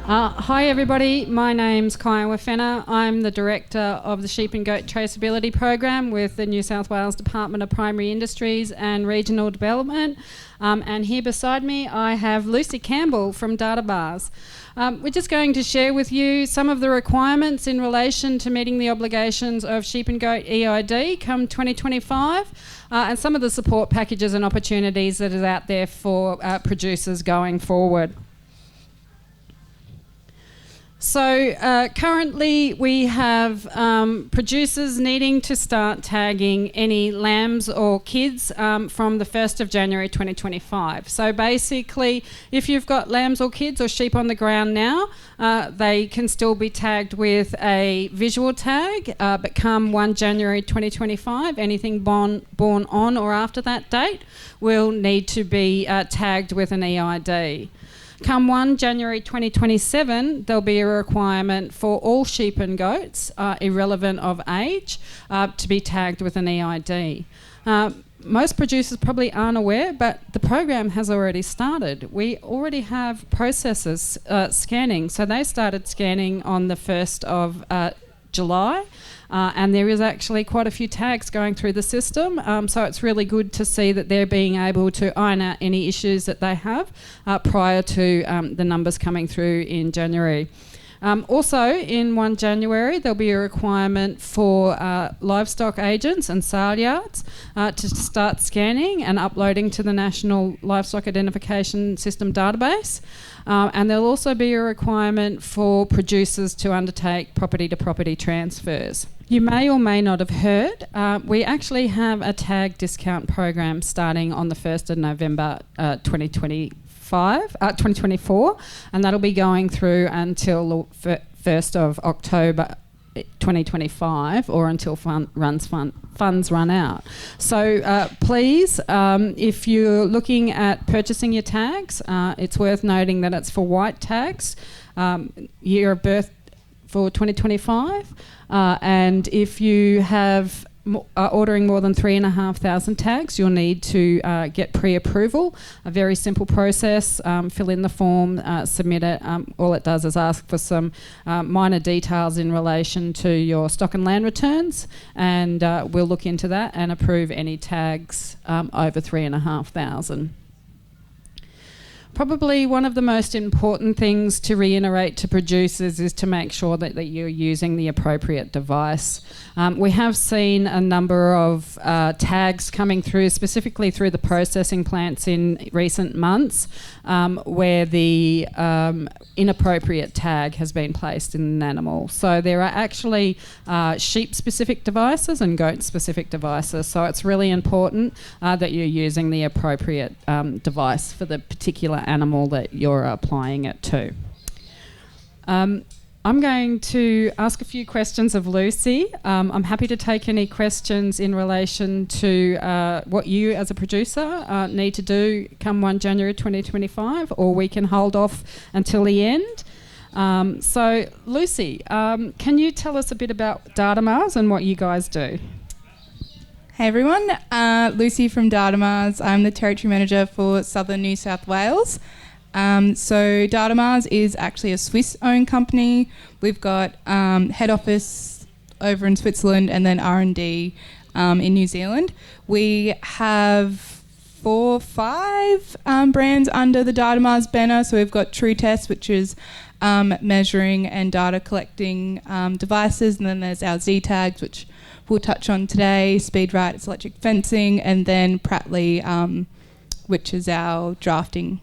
Hi everybody, my name's Kaya Wafena. I'm the Director of the Sheep and Goat Traceability Program with the New South Wales Department of Primary Industries and Regional Development. And here beside me I have Lucy Campbell from DataBars. We're just going to share with you some of the requirements in relation to meeting the obligations of sheep and goat EID come 2025 and some of the support packages and opportunities that are out there for producers going forward. So currently we have producers needing to start tagging any lambs or kids from the 1st of January 2025. So basically, if you've got lambs or kids or sheep on the ground now, they can still be tagged with a visual tag, but come 1 January 2025, anything born on or after that date will need to be tagged with an EID. Come 1 January 2027, there'll be a requirement for all sheep and goats, irrelevant of age, to be tagged with an EID. Most producers probably aren't aware, but the program has already started. We already have processors scanning. So they started scanning on the 1st of July. And there is actually quite a few tags going through the system, so it's really good to see that they're being able to iron out any issues that they have prior to the numbers coming through in January. Also, in 1 January, there'll be a requirement for livestock agents and sale yards to start scanning and uploading to the National Livestock Identification System database. And there'll also be a requirement for producers to undertake property-to-property transfers. You may or may not have heard, we actually have a tag discount program starting on the 1st of November 2024, and that'll be going through until the 1st of October 2025 or until funds run out. So please, if you're looking at purchasing your tags, it's worth noting that it's for white tags, year of birth for 2025, and if you have ordering more than 3,500 tags, you'll need to get pre-approval. A very simple process. Fill in the form, submit it. All it does is ask for some minor details in relation to your stock and land returns, and we'll look into that and approve any tags over 3,500. Probably one of the most important things to reiterate to producers is to make sure that you're using the appropriate device. We have seen a number of tags coming through, specifically through the processing plants in recent months, where the inappropriate tag has been placed in an animal. So there are actually sheep-specific devices and goat-specific devices. So it's really important that you're using the appropriate device for the particular animal that you're applying it to. I'm going to ask a few questions of Lucy. I'm happy to take any questions in relation to what you as a producer need to do come 1 January 2025, or we can hold off until the end. So Lucy, can you tell us a bit about DataBars and what you guys do? Hey everyone, Lucy from DataBars. I'm the Territory Manager for Southern New South Wales. So DataBars is actually a Swiss-owned company. We've got head office over in Switzerland and then R&D in New Zealand. We have 4 or 5 brands under the DataBars banner. So we've got TrueTest, which is measuring and data collecting devices, and then there's our Z-Tags, which we'll touch on today, SpeedRite, it's electric fencing, and then Pratley, which is our drafting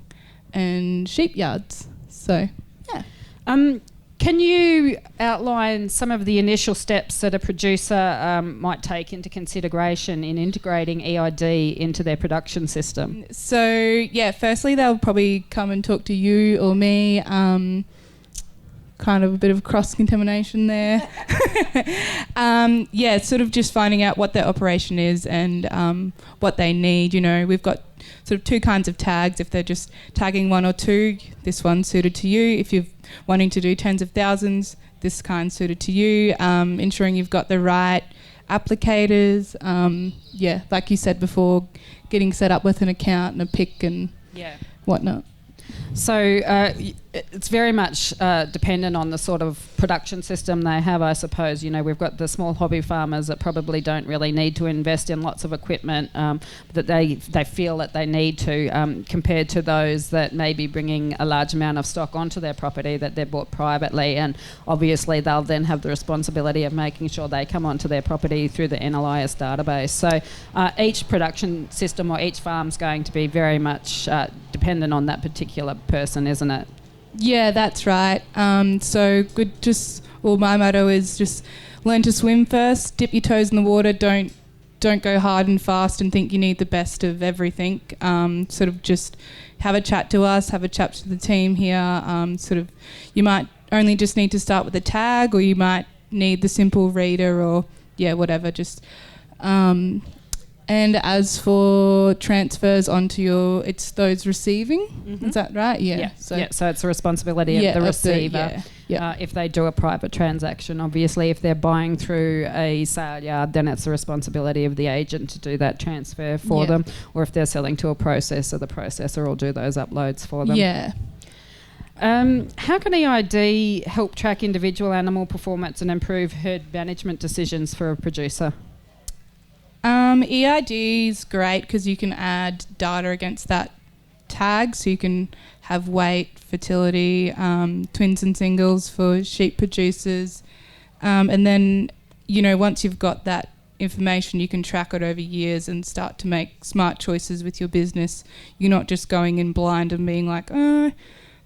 and sheep yards. So, yeah. Can you outline some of the initial steps that a producer might take into consideration in integrating EID into their production system? So, yeah, firstly, they'll probably come and talk to you or me. Kind of a bit of cross-contamination there. Yeah, sort of just finding out what their operation is and what they need. You know, we've got sort of 2 kinds of tags. If they're just tagging 1 or 2, this one's suited to you. If you're wanting to do tens of thousands, this kind's suited to you. Ensuring you've got the right applicators. Yeah, like you said before, getting set up with an account and a PIC and whatnot. So it's very much dependent on the sort of production system they have, I suppose. You know, we've got the small hobby farmers that probably don't really need to invest in lots of equipment that they feel that they need to, compared to those that may be bringing a large amount of stock onto their property that they've bought privately, and obviously they'll then have the responsibility of making sure they come onto their property through the NLIS database. So each production system or each farm's going to be very much dependent on that particular person, isn't it? Yeah, that's right. So my motto is just learn to swim first, dip your toes in the water, don't go hard and fast and think you need the best of everything. Sort of just have a chat to us, have a chat to the team here. You might only just need to start with a tag, or you might need the simple reader, or whatever. And as for transfers onto it's those receiving, is that right? Yeah. So it's the responsibility of the receiver. If they do a private transaction, obviously, if they're buying through a sale yard, then it's the responsibility of the agent to do that transfer for them. Or if they're selling to a processor, the processor will do those uploads for them. Yeah. How can EID help track individual animal performance and improve herd management decisions for a producer? EID is great because you can add data against that tag, so you can have weight, fertility, twins and singles for sheep producers, and then once you've got that information, you can track it over years and start to make smart choices with your business. You're not just going in blind and being like, oh, I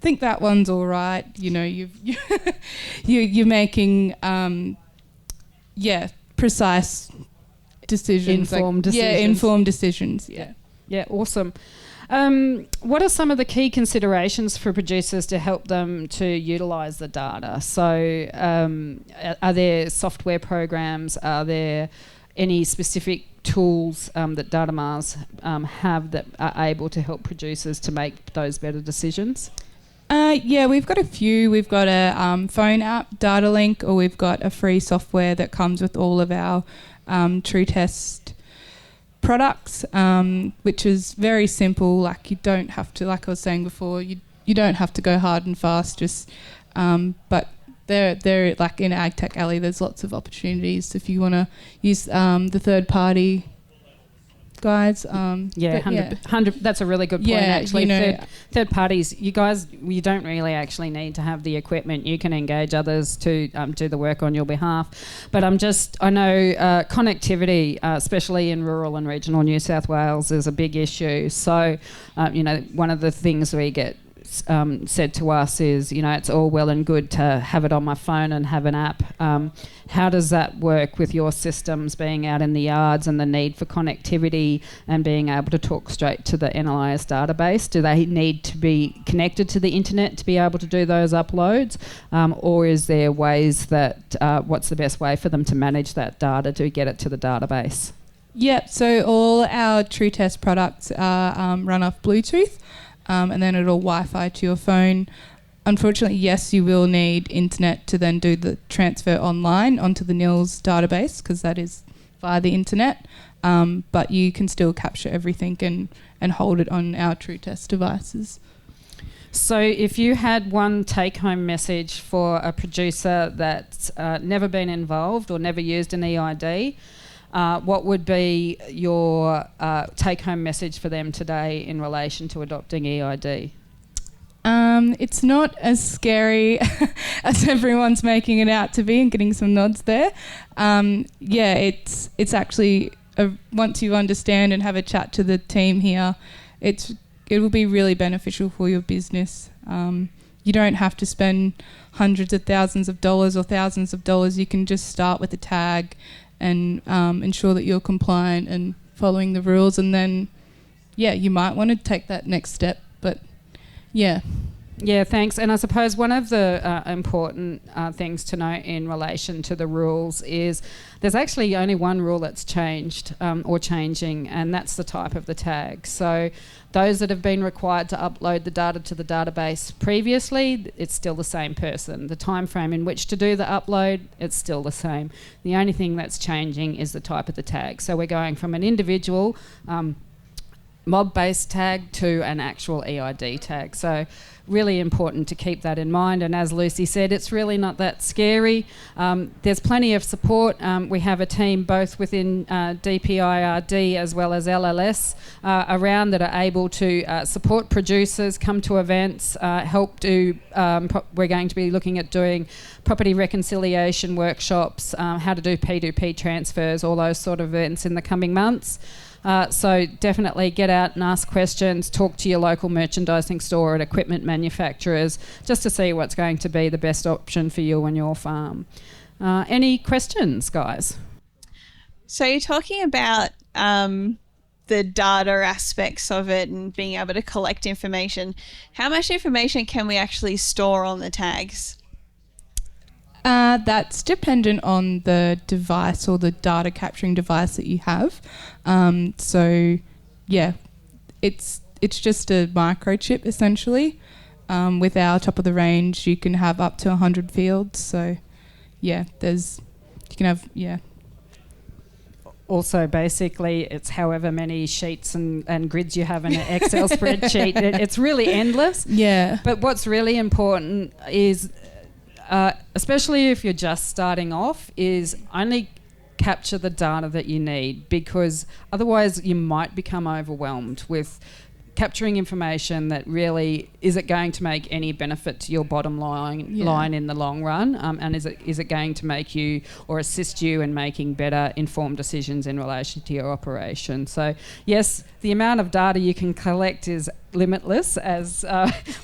think that one's all right. You're making precise decisions, informed decisions. Yeah, awesome. What are some of the key considerations for producers to help them to utilise the data? So are there software programs? Are there any specific tools that Data Mars have that are able to help producers to make those better decisions? We've got a few. We've got a phone app, DataLink, or we've got a free software that comes with all of our True Test products, which is very simple. Like, you don't have to, like I was saying before, you don't have to go hard and fast. But they're like in AgTech Alley. There's lots of opportunities if you want to use the third party guys. 100. That's a really good point. Actually, third parties. You don't really actually need to have the equipment. You can engage others to do the work on your behalf. But I know connectivity, especially in rural and regional New South Wales, is a big issue. So, one of the things we get said to us is, it's all well and good to have it on my phone and have an app. How does that work with your systems being out in the yards and the need for connectivity and being able to talk straight to the NLIS database? Do they need to be connected to the internet to be able to do those uploads? Or is there ways that, what's the best way for them to manage that data to get it to the database? Yep, so all our True Test products are run off Bluetooth. And then it'll Wi-Fi to your phone. Unfortunately, yes, you will need internet to then do the transfer online onto the NILS database, because that is via the internet. But you can still capture everything and hold it on our True Test devices. So if you had one take-home message for a producer that's never been involved or never used an EID, what would be your take-home message for them today in relation to adopting EID? It's not as scary as everyone's making it out to be, and getting some nods there. It's actually, once you understand and have a chat to the team here, it will be really beneficial for your business. You don't have to spend hundreds of thousands of dollars or thousands of dollars. You can just start with a tag and ensure that you're compliant and following the rules, and then you might want to take that next step. But thanks. And I suppose one of the important things to note in relation to the rules is there's actually only one rule that's changed or changing, and that's the type of the tag. So those that have been required to upload the data to the database previously, it's still the same person. The time frame in which to do the upload, it's still the same. The only thing that's changing is the type of the tag. So we're going from an individual mob-based tag to an actual EID tag. So really important to keep that in mind. And as Lucy said, it's really not that scary. There's plenty of support. We have a team both within DPIRD as well as LLS around that are able to support producers, come to events, help do, we're going to be looking at doing property reconciliation workshops, how to do P2P transfers, all those sort of events in the coming months. So definitely get out and ask questions, talk to your local merchandising store and equipment manufacturers just to see what's going to be the best option for you and your farm. Any questions, guys? So you're talking about the data aspects of it and being able to collect information. How much information can we actually store on the tags? That's dependent on the device or the data capturing device that you have. So, yeah, it's just a microchip essentially. With our top of the range, you can have up to 100 fields. So, yeah, you can have. Also, basically, it's however many sheets and grids you have in an Excel spreadsheet. It's really endless. Yeah. But what's really important is, especially if you're just starting off, is only capture the data that you need, because otherwise you might become overwhelmed with capturing information that really isn't going to make any benefit to your bottom line in the long run, and is it going to make you or assist you in making better informed decisions in relation to your operation. So yes, the amount of data you can collect is limitless, as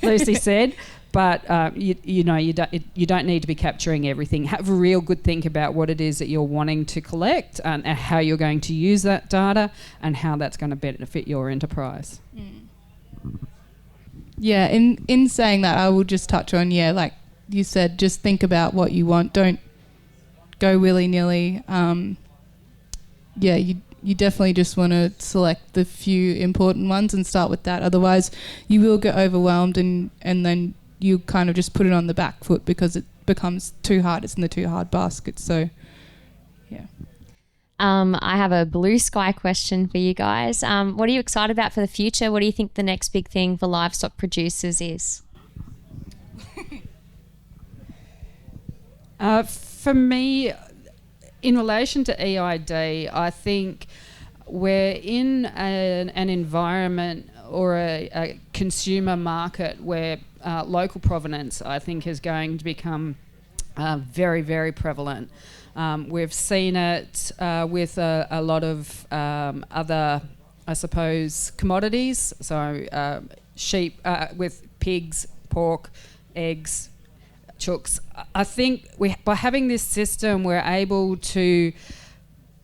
Lucy said. But you don't need to be capturing everything. Have a real good think about what it is that you're wanting to collect and how you're going to use that data and how that's going to benefit your enterprise. Yeah, in saying that, I will just touch on, like you said, just think about what you want. Don't go willy-nilly. You definitely just want to select the few important ones and start with that. Otherwise, you will get overwhelmed and then you kind of just put it on the back foot because it becomes too hard. It's in the too hard basket. So, yeah. I have a blue sky question for you guys. What are you excited about for the future? What do you think the next big thing for livestock producers is? For me, in relation to EID, I think we're in an environment or a consumer market where local provenance, I think, is going to become very, very prevalent. We've seen it with a lot of other, I suppose, commodities. So sheep, with pigs, pork, eggs, chooks. I think by having this system, we're able to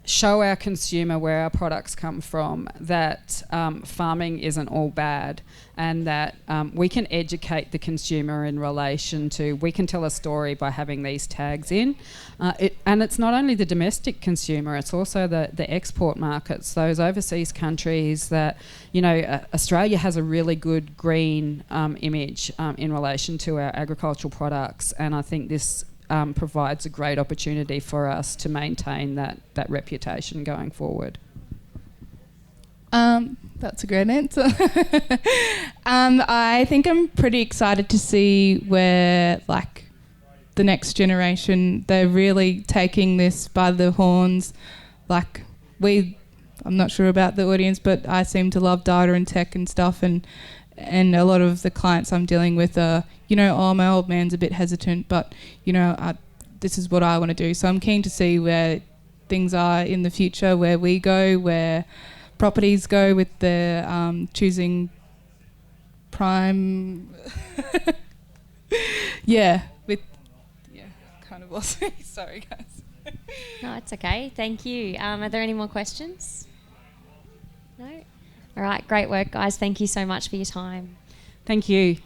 show our consumer where our products come from, that farming isn't all bad, and that we can educate the consumer in relation to, we can tell a story by having these tags in. And it's not only the domestic consumer, it's also the export markets, those overseas countries that, Australia has a really good green image in relation to our agricultural products, and I think this provides a great opportunity for us to maintain that reputation going forward. That's a great answer. I think I'm pretty excited to see where, the next generation, they're really taking this by the horns. I'm not sure about the audience, but I seem to love data and tech and stuff, and a lot of the clients I'm dealing with are, my old man's a bit hesitant, but, this is what I want to do. So I'm keen to see where things are in the future, where we go, where properties go with the choosing prime. Kind of lost me. Sorry, guys. No, it's okay. Thank you. Are there any more questions? No? All right. Great work, guys. Thank you so much for your time. Thank you.